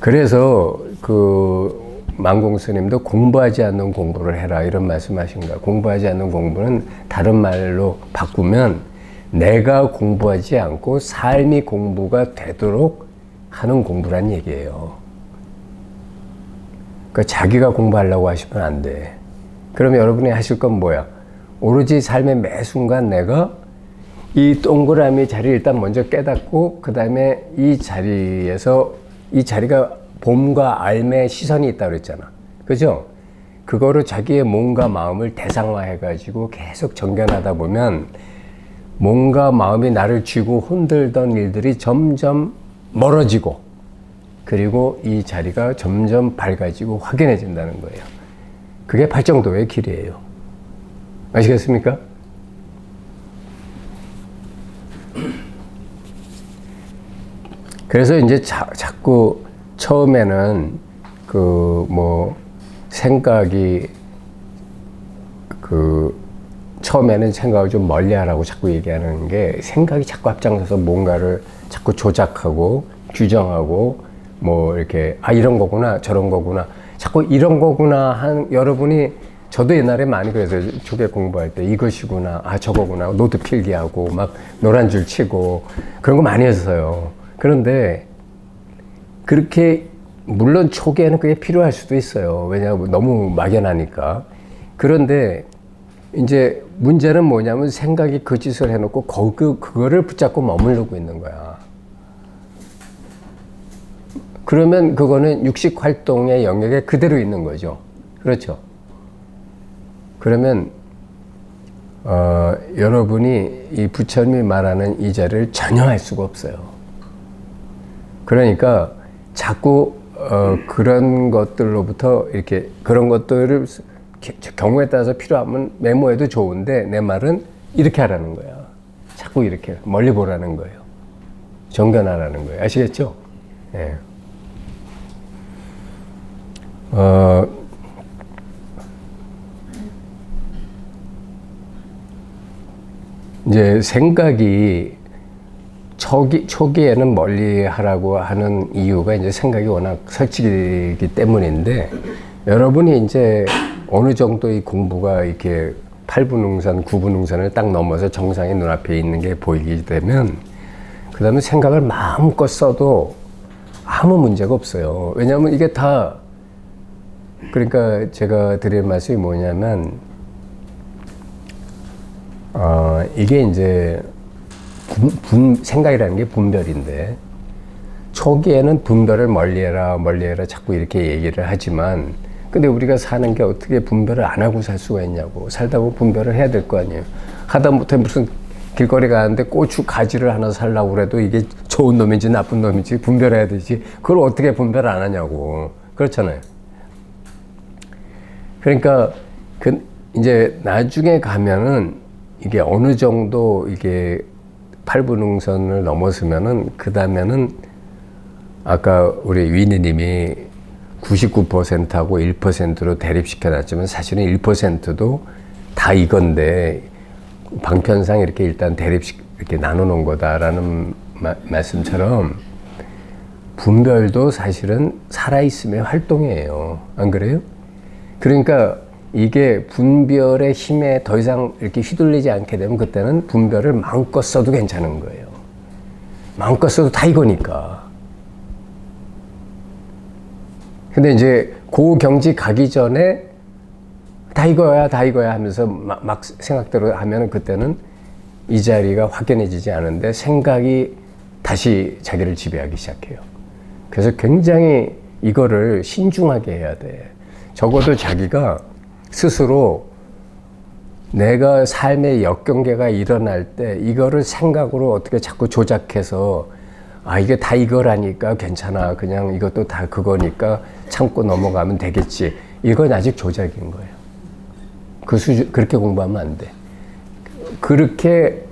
그래서 만공 스님도 공부하지 않는 공부를 해라 이런 말씀하신 거야. 공부하지 않는 공부는 다른 말로 바꾸면 내가 공부하지 않고 삶이 공부가 되도록 하는 공부란 얘기예요. 그러니까 자기가 공부하려고 하시면 안 돼. 그러면 여러분이 하실 건 뭐야? 오로지 삶의 매 순간 내가 이 동그라미 자리를 일단 먼저 깨닫고 그 다음에 이 자리가 봄과 알매의 시선이 있다고 그랬잖아. 그죠? 그거를 자기의 몸과 마음을 대상화해가지고 계속 정견하다 보면 몸과 마음이 나를 쥐고 흔들던 일들이 점점 멀어지고 그리고 이 자리가 점점 밝아지고 확연해진다는 거예요. 그게 발정도의 길이에요. 아시겠습니까? 그래서 이제 자꾸 처음에는 생각이 처음에는 생각을 좀 멀리 하라고 자꾸 얘기하는 게 생각이 자꾸 앞장서서 뭔가를 자꾸 조작하고 규정하고 이렇게 이런 거구나 저런 거구나 자꾸 이런 거구나 한 여러분이 저도 옛날에 많이 그랬어요. 초계 공부할 때 이것이구나 저거구나 노트 필기하고 막 노란 줄 치고 그런 거 많이 했어요. 그런데 그렇게 물론 초기에는 그게 필요할 수도 있어요. 왜냐하면 너무 막연하니까. 그런데 이제 문제는 뭐냐면 생각이 그 짓을 해놓고 그거를 붙잡고 머무르고 있는 거야. 그러면 그거는 육식 활동의 영역에 그대로 있는 거죠. 그렇죠? 그러면 여러분이 이 부처님이 말하는 이 자리를 전혀 할 수가 없어요. 그러니까 자꾸 그런 것들로부터 이렇게 그런 것들을 경우에 따라서 필요하면 메모해도 좋은데 내 말은 이렇게 하라는 거야. 자꾸 이렇게 멀리 보라는 거예요. 정견하라는 거예요. 아시겠죠? 예. 이제 생각이 초기에는 멀리 하라고 하는 이유가 이제 생각이 워낙 설치기 때문인데 여러분이 이제 어느 정도 이 공부가 이렇게 8분응산, 9분응산을 딱 넘어서 정상이 눈앞에 있는 게 보이게 되면 그 다음에 생각을 마음껏 써도 아무 문제가 없어요. 왜냐하면 이게 다 그러니까 제가 드릴 말씀이 뭐냐면 이게 이제 생각이라는 게 분별인데 초기에는 분별을 멀리해라 자꾸 이렇게 얘기를 하지만 근데 우리가 사는 게 어떻게 분별을 안 하고 살 수가 있냐고. 살다 보면 분별을 해야 될 거 아니에요. 하다못해 무슨 길거리 가는데 고추 가지를 하나 살라고 그래도 이게 좋은 놈인지 나쁜 놈인지 분별해야 되지. 그걸 어떻게 분별 안 하냐고. 그렇잖아요. 그러니까 이제 나중에 가면은 이게 어느 정도 이게 8분응선을 넘었으면은 그 다음에는 아까 우리 위니님이 99%하고 1%로 대립시켜 놨지만 사실은 1%도 다 이건데 방편상 이렇게 일단 이렇게 나눠 놓은 거다라는 말씀처럼 분별도 사실은 살아있음의 활동이에요. 안 그래요? 그러니까 이게 분별의 힘에 더 이상 이렇게 휘둘리지 않게 되면 그때는 분별을 마음껏 써도 괜찮은 거예요. 마음껏 써도 다 이거니까. 근데 이제 그 경지 가기 전에 다 이거야 하면서 막 생각대로 하면은 그때는 이 자리가 확연해지지 않은데 생각이 다시 자기를 지배하기 시작해요. 그래서 굉장히 이거를 신중하게 해야 돼. 적어도 자기가 스스로 내가 삶의 역경계가 일어날 때 이거를 생각으로 어떻게 자꾸 조작해서 이게 다 이거라니까 괜찮아. 그냥 이것도 다 그거니까 참고 넘어가면 되겠지. 이건 아직 조작인 거예요. 그렇게 공부하면 안 돼. 그렇게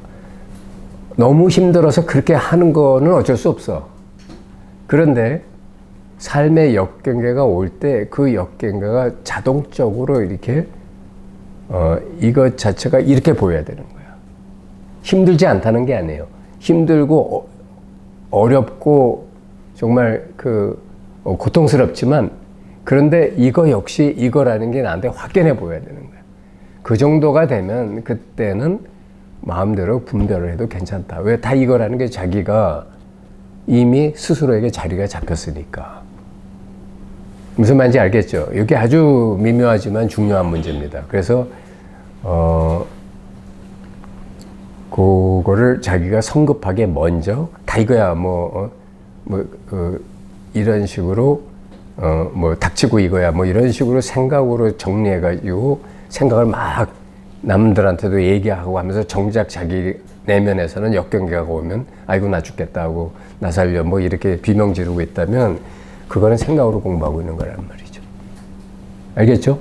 너무 힘들어서 그렇게 하는 거는 어쩔 수 없어. 그런데 삶의 역경계가 올 때 그 역경계가 자동적으로 이렇게 이것 자체가 이렇게 보여야 되는 거야. 힘들지 않다는 게 아니에요. 힘들고 어렵고 정말 고통스럽지만 그런데 이거 역시 이거라는 게 나한테 확연해 보여야 되는 거야. 그 정도가 되면 그때는 마음대로 분별을 해도 괜찮다. 왜? 다 이거라는 게 자기가 이미 스스로에게 자리가 잡혔으니까. 무슨 말인지 알겠죠? 이게 아주 미묘하지만 중요한 문제입니다. 그래서 그거를 자기가 성급하게 먼저 다 이거야 이런 식으로 닥치고 이거야 이런 식으로 생각으로 정리해가지고 생각을 막 남들한테도 얘기하고 하면서 정작 자기 내면에서는 역경계가 오면 아이고 나 죽겠다 하고 나 살려 이렇게 비명 지르고 있다면 그거는 생각으로 공부하고 있는 거란 말이죠. 알겠죠?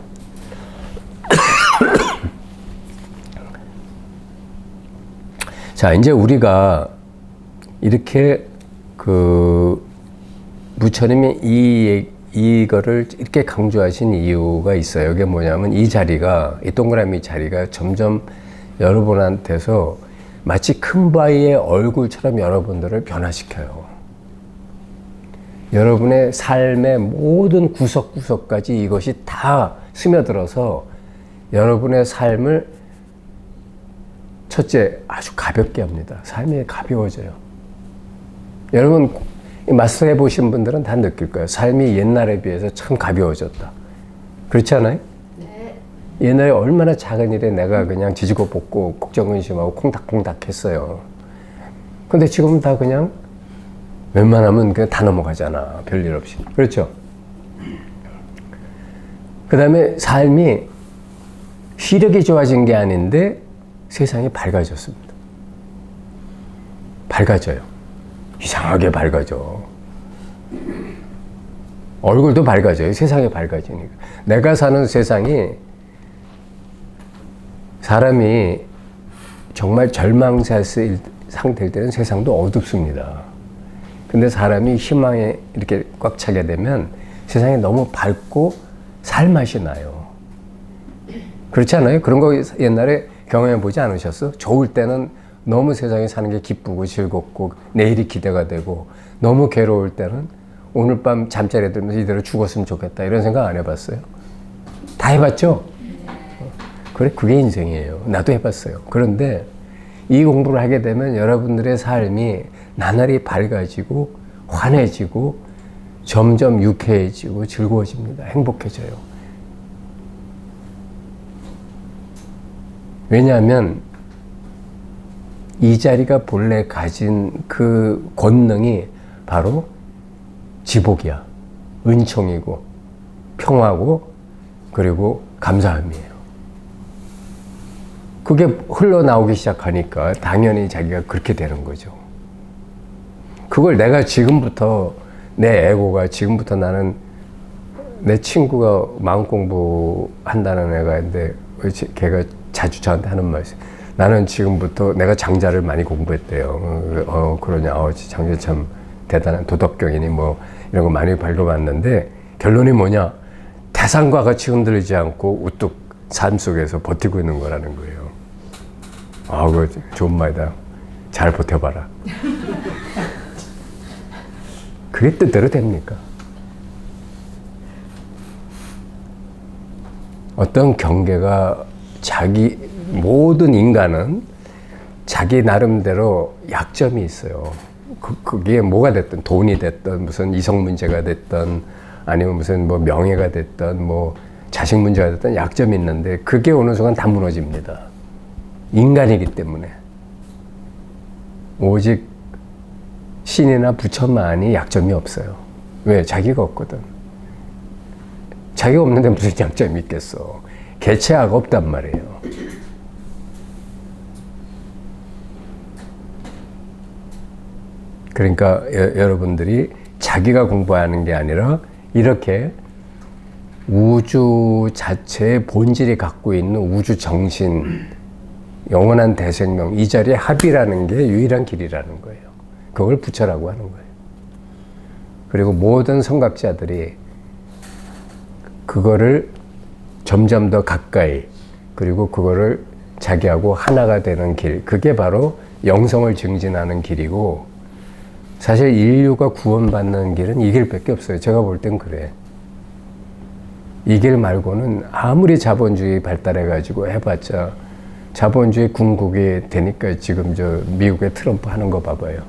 자, 이제 우리가 이렇게 부처님이 이거를 이렇게 강조하신 이유가 있어요. 이게 뭐냐면 이 동그라미 자리가 점점 여러분한테서 마치 큰 바위의 얼굴처럼 여러분들을 변화시켜요. 여러분의 삶의 모든 구석구석까지 이것이 다 스며들어서 여러분의 삶을 첫째, 아주 가볍게 합니다. 삶이 가벼워져요. 여러분, 마스터 해보신 분들은 다 느낄 거예요. 삶이 옛날에 비해서 참 가벼워졌다. 그렇지 않아요? 네. 옛날에 얼마나 작은 일에 내가 그냥 지지고 볶고 걱정근심하고 콩닥콩닥 했어요. 근데 지금은 다 그냥 웬만하면 그냥 다 넘어가잖아. 별일 없이. 그렇죠? 그 다음에 삶이 시력이 좋아진 게 아닌데 세상이 밝아졌습니다. 밝아져요. 이상하게 밝아져. 얼굴도 밝아져요. 세상이 밝아지니까. 내가 사는 세상이 사람이 정말 절망사 상태일 때는 세상도 어둡습니다. 근데 사람이 희망에 이렇게 꽉 차게 되면 세상이 너무 밝고 살맛이 나요. 그렇지 않아요? 그런 거 옛날에 경험해 보지 않으셨어? 좋을 때는 너무 세상에 사는 게 기쁘고 즐겁고 내일이 기대가 되고, 너무 괴로울 때는 오늘 밤 잠자리에 들면서 이대로 죽었으면 좋겠다 이런 생각 안 해봤어요? 다 해봤죠? 그래, 그게 인생이에요. 나도 해봤어요. 그런데 이 공부를 하게 되면 여러분들의 삶이 나날이 밝아지고 환해지고 점점 유쾌해지고 즐거워집니다. 행복해져요. 왜냐하면 이 자리가 본래 가진 그 권능이 바로 지복이야. 은총이고 평화고 그리고 감사함이에요. 그게 흘러나오기 시작하니까 당연히 자기가 그렇게 되는 거죠. 그걸 내가 지금부터, 내 에고가 지금부터, 나는 내 친구가 마음 공부 한다는 애가 있는데 걔가 자주 저한테 하는 말씀, 나는 지금부터, 내가 장자를 많이 공부했대요. 그러냐, 장자 참 대단한 도덕경이니 이런 거 많이 밝혀봤는데 결론이 뭐냐, 태산과 같이 흔들리지 않고 우뚝 삶 속에서 버티고 있는 거라는 거예요. 그거 좋은 말이다. 잘 버텨봐라. 그게 뜻대로 됩니까? 어떤 경계가 모든 인간은 자기 나름대로 약점이 있어요. 그게 뭐가 됐든, 돈이 됐든, 무슨 이성 문제가 됐든, 아니면 무슨 명예가 됐든, 자식 문제가 됐든 약점이 있는데 그게 어느 순간 다 무너집니다. 인간이기 때문에. 오직 신이나 부처만이 약점이 없어요. 왜? 자기가 없거든. 자기가 없는데 무슨 약점이 있겠어. 개체화가 없단 말이에요. 그러니까 여러분들이 자기가 공부하는 게 아니라 이렇게 우주 자체의 본질이 갖고 있는 우주 정신, 영원한 대생명, 이 자리에 합이라는 게 유일한 길이라는 거예요. 그걸 부처라고 하는 거예요. 그리고 모든 성각자들이 그거를 점점 더 가까이, 그리고 그거를 자기하고 하나가 되는 길, 그게 바로 영성을 증진하는 길이고, 사실 인류가 구원받는 길은 이 길밖에 없어요. 제가 볼 땐 그래. 이 길 말고는 아무리 자본주의 발달해가지고 해봤자 자본주의 궁극이 되니까 지금 저 미국의 트럼프 하는 거 봐봐요.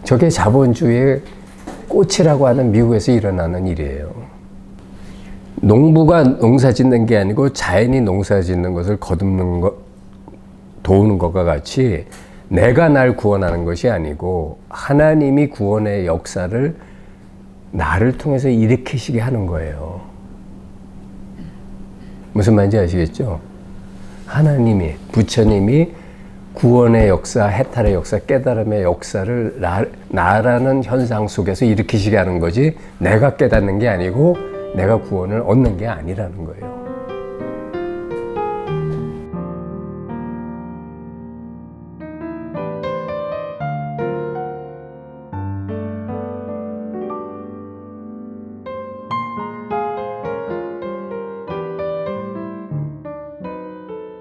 저게 자본주의의 꽃이라고 하는 미국에서 일어나는 일이에요. 농부가 농사 짓는 게 아니고 자연이 농사 짓는 것을 거듭는 것, 도우는 것과 같이 내가 날 구원하는 것이 아니고 하나님이 구원의 역사를 나를 통해서 일으키시게 하는 거예요. 무슨 말인지 아시겠죠? 하나님이, 부처님이 구원의 역사, 해탈의 역사, 깨달음의 역사를 나라는 현상 속에서 일으키시게 하는 거지 내가 깨닫는 게 아니고 내가 구원을 얻는 게 아니라는 거예요.